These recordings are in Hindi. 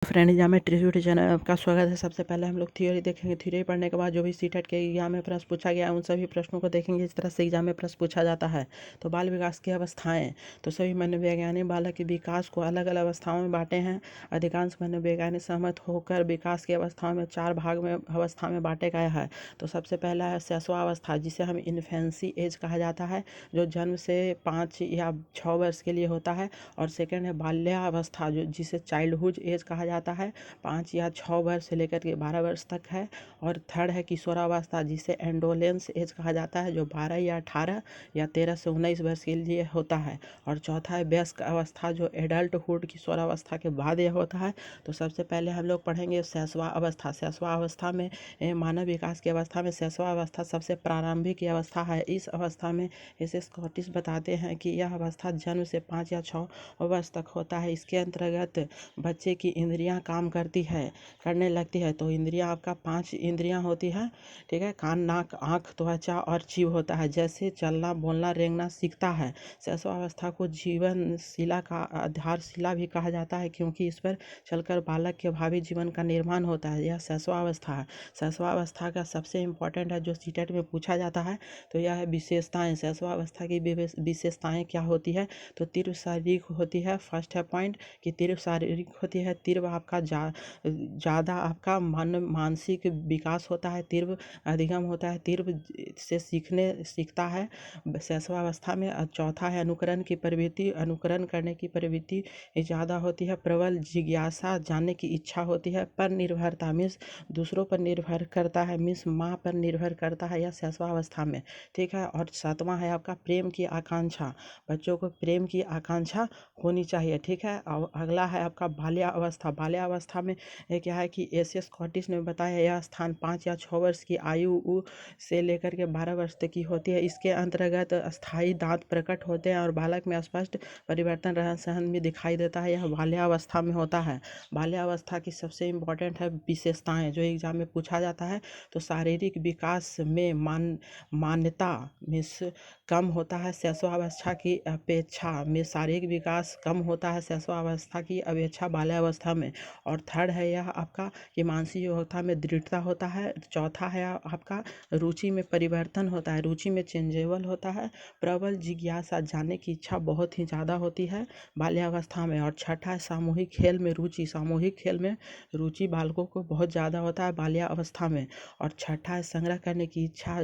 फ्रेंड एग्जाम में ट्रिब्यूट चैनल में आपका स्वागत है। सबसे पहले हम लोग थ्योरी देखेंगे। थ्योरी पढ़ने के बाद जो भी सीटेट के एग्जाम में प्रश्न पूछा गया उन सभी प्रश्नों को देखेंगे इस तरह से एग्जाम में प्रश्न पूछा जाता है। तो बाल विकास की अवस्थाएं, तो सभी मनोवैज्ञानिक बालक के विकास को अलग अलग अवस्थाओं में बांटे हैं। अधिकांश मनोवैज्ञानिक सहमत होकर विकास की अवस्थाओं में 4 भाग में अवस्था में बांटे गए हैं। तो सबसे पहला है शैशवावस्था, जिसे हम इन्फेंसी एज कहा जाता है, जो जन्म से 5 या 6 वर्ष के लिए होता है। और सेकेंड है बाल्यावस्था, जो जिसे चाइल्डहुड एज कहा जाता है, 5 या 6 वर्ष से लेकर के 12 वर्ष तक है। और थर्ड है किशोरावस्था, जिसे एंडोलेंस एज कहा जाता है, जो 12 या 18 या 13 से 19 वर्ष के लिए होता है। और चौथा है वयस्क अवस्था, जो एडल्टहुड किशोरावस्था के बाद यह होता है। तो सबसे पहले हम लोग पढ़ेंगे शैशवावस्था। शैशवावस्था में मानव विकास की अवस्था में शैशवावस्था सबसे प्रारंभिक की अवस्था है। इस अवस्था में इसे स्कॉटिश बताते हैं कि यह अवस्था जन्म से 5 या 6 वर्ष तक होता है। इसके अंतर्गत बच्चे की इंद्रियां काम करने लगती है। तो इंद्रियां आपका 5 इंद्रियां होती है, ठीक है। कान, नाक, आँख, त्वचा और जीभ होता है। जैसे चलना, बोलना, रेंगना सीखता है। शैशवावस्था को जीवन शिला का आधारशिला भी कहा जाता है, क्योंकि इस पर चलकर बालक के भावी जीवन का निर्माण होता है। यह शैशवावस्था है। शैशवावस्था का सबसे इम्पोर्टेंट है जो सीटेट में पूछा जाता है, तो यह है विशेषताएं। शैशवावस्था की विशेषताएं क्या होती है? तो तीव्र शारीरिक होती है। फर्स्ट है पॉइंट कि तीव्र शारीरिक होती है। तीव्र आपका ज़्यादा आपका मानसिक विकास होता है। तीव्र अधिगम होता है। तीव्र से सीखता है शैशवावस्था में। और चौथा है अनुकरण की प्रवृत्ति। अनुकरण करने की प्रवृत्ति ज़्यादा होती है। प्रबल जिज्ञासा, जानने की इच्छा होती है। पर निर्भरता मीन्स दूसरों पर निर्भर करता है, मीन्स माँ पर निर्भर करता है यह शैशवावस्था में, ठीक है। और सातवां है आपका प्रेम की आकांक्षा। बच्चों को प्रेम की आकांक्षा होनी चाहिए, ठीक है। और अगला है आपका बाल्यावस्था। बाल्यावस्था में क्या है कि एस स्कॉटिश ने बताया यह स्थान 5 या 6 वर्ष की आयु से लेकर के 12 वर्ष तक की होती है। इसके अंतर्गत अस्थायी दांत प्रकट होते हैं और बालक में स्पष्ट परिवर्तन रहन सहन में दिखाई देता है। यह बाल्यावस्था में होता है। बाल्यावस्था की सबसे इम्पोर्टेंट है विशेषताएं जो एग्जाम में पूछा जाता है। तो शारीरिक विकास में मान्यता मीन्स कम होता है शैशवावस्था की अपेक्षा में। शारीरिक विकास कम होता है शैशवावस्था की अपेक्षा बाल्यावस्था में। और थर्ड है यह आपका कि मानसिक योग्यता में दृढ़ता होता है। चौथा है आपका रुचि में परिवर्तन होता है, रुचि में चेंजेबल होता है। प्रबल जिज्ञासा, जानने की इच्छा बहुत ही ज़्यादा होती है बाल्यावस्था में। और छठा है सामूहिक खेल में रुचि। सामूहिक खेल में रुचि बालकों को बहुत ज़्यादा होता है बाल्यावस्था में। और छठा है संग्रह करने की इच्छा,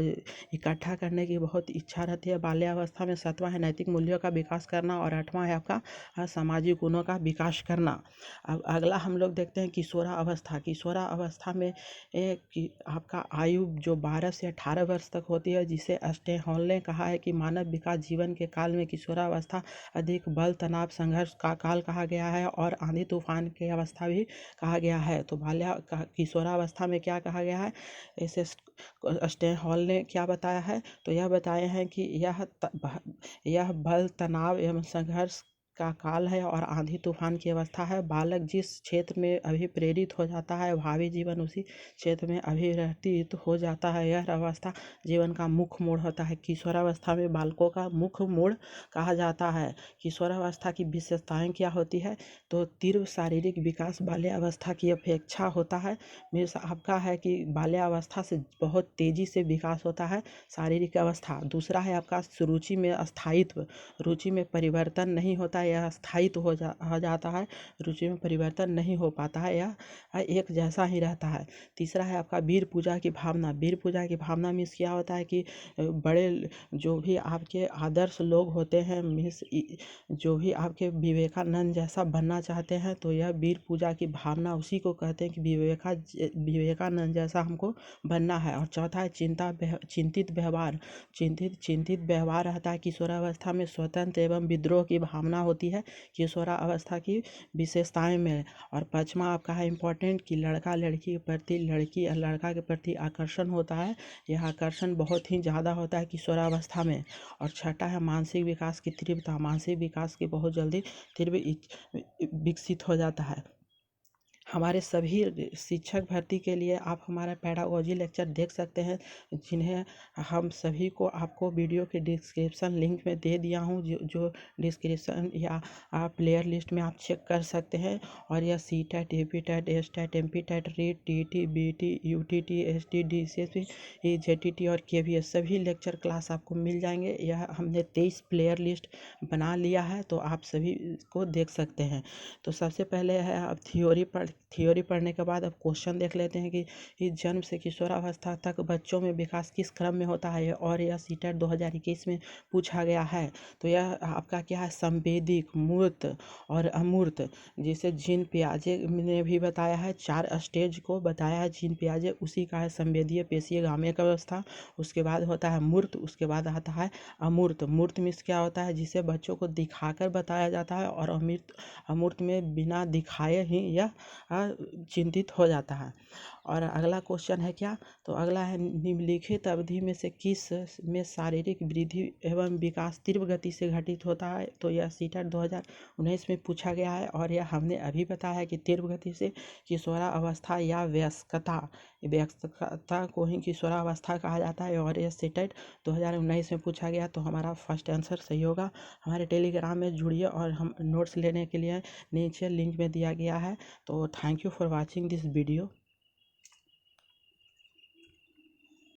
इकट्ठा करने की बहुत इच्छा रहती है बाल्यावस्था में। सातवां है नैतिक मूल्यों का विकास करना। और आठवां है आपका सामाजिक गुणों का विकास करना। अब अगला हम लोग देखते हैं किशोरावस्था। किशोरावस्था में आपका आयु जो 12 से 18 वर्ष तक होती है, जिसे स्टेहॉल ने कहा है कि मानव विकास जीवन के काल में किशोरावस्था अधिक बल, तनाव, संघर्ष का काल कहा गया है। और आंधी तूफान की अवस्था भी कहा गया है। तो किशोरावस्था में क्या कहा गया है, इसे स्टेहॉल ने क्या बताया है? तो यह बताए हैं कि यह बल, तनाव एवं संघर्ष का काल है और आंधी तूफान की अवस्था है। बालक जिस क्षेत्र में अभिप्रेरित हो जाता है भावी जीवन उसी क्षेत्र में अभिव्यक्तित हो जाता है। यह अवस्था जीवन का मुख्य मोड़ होता है। किशोरावस्था में बालकों का मुख्य मोड़ कहा जाता है। किशोरावस्था की विशेषताएं क्या होती है? तो तीव्र शारीरिक विकास बाल्यावस्था की अपेक्षा होता है। मीन्स आपका है कि बाल्यावस्था से बहुत तेजी से विकास होता है शारीरिक अवस्था। दूसरा है आपका रुचि में स्थायित्व। रुचि में परिवर्तन नहीं होता, यह स्थायित्व हो जाता है। रुचि में परिवर्तन नहीं हो पाता है, यह एक जैसा ही रहता है। तीसरा है आपका वीर पूजा की भावना। वीर पूजा की भावना मीन्स क्या होता है कि बड़े जो भी आपके आदर्श लोग होते हैं, मीन्स जो भी आपके विवेकानंद जैसा बनना चाहते हैं, तो यह वीर पूजा की भावना उसी को कहते हैं कि विवेकानंद जैसा हमको बनना है। और चौथा है चिंतित व्यवहार। चिंतित व्यवहार रहता है किशोरावस्था में। स्वतंत्र एवं विद्रोह की भावना होती है किशोरावस्था की विशेषताएं में। और पांचवा आपका है इम्पोर्टेंट कि लड़का लड़की के प्रति, लड़की और लड़का के प्रति आकर्षण होता है। यह आकर्षण बहुत ही ज़्यादा होता है किशोरावस्था में। और छठा है मानसिक विकास की तीव्रता। मानसिक विकास की बहुत जल्दी तीव्र विकसित हो जाता है। हमारे सभी शिक्षक भर्ती के लिए आप हमारा पेडागोजी लेक्चर देख सकते हैं, जिन्हें हम सभी को आपको वीडियो के डिस्क्रिप्शन लिंक में दे दिया हूं, जो डिस्क्रिप्शन या आप प्लेयर लिस्ट में आप चेक कर सकते हैं। और यह C TET, A P TET, S TET, M P TET, REET, T T, B T, U T T, S T, D C S P, J T T और के वी एस सभी लेक्चर क्लास आपको मिल जाएंगे। यह हमने 23 प्लेयर लिस्ट बना लिया है, तो आप सभी को देख सकते हैं। तो सबसे पहले है अब थ्योरी पढ़ने के बाद अब क्वेश्चन देख लेते हैं कि जन्म से किशोरावस्था तक बच्चों में विकास किस क्रम में होता है, और यह सीटेट 2021 में पूछा गया है। तो यह आपका क्या है, संवेदिक, मूर्त और अमूर्त, जिसे जीन पियाजे ने भी बताया है, 4 स्टेज को बताया है जीन पियाजे, उसी का है संवेदीय पेशीय गामिक अवस्था। उसके बाद होता है मूर्त, उसके बाद आता है अमूर्त। मूर्त मीन्स क्या होता है, जिसे बच्चों को दिखाकर बताया जाता है, और अमूर्त में बिना दिखाए ही यह चिंतित हो जाता है। और अगला क्वेश्चन है क्या, तो अगला है निम्नलिखित अवधि में से किस में शारीरिक वृद्धि एवं विकास तीव्र गति से घटित होता है। तो यह सीटेट 2019 में पूछा गया है, और यह हमने अभी बताया है कि तीव्र गति से किशोरावस्था या वयस्कता को ही किशोरावस्था कहा जाता है, और यह सीटेट 2019 में पूछा गया। तो हमारा फर्स्ट आंसर सही होगा। हमारे टेलीग्राम में जुड़िए, और हम नोट्स लेने के लिए नीचे लिंक में दिया गया है। तो thank you for watching this video.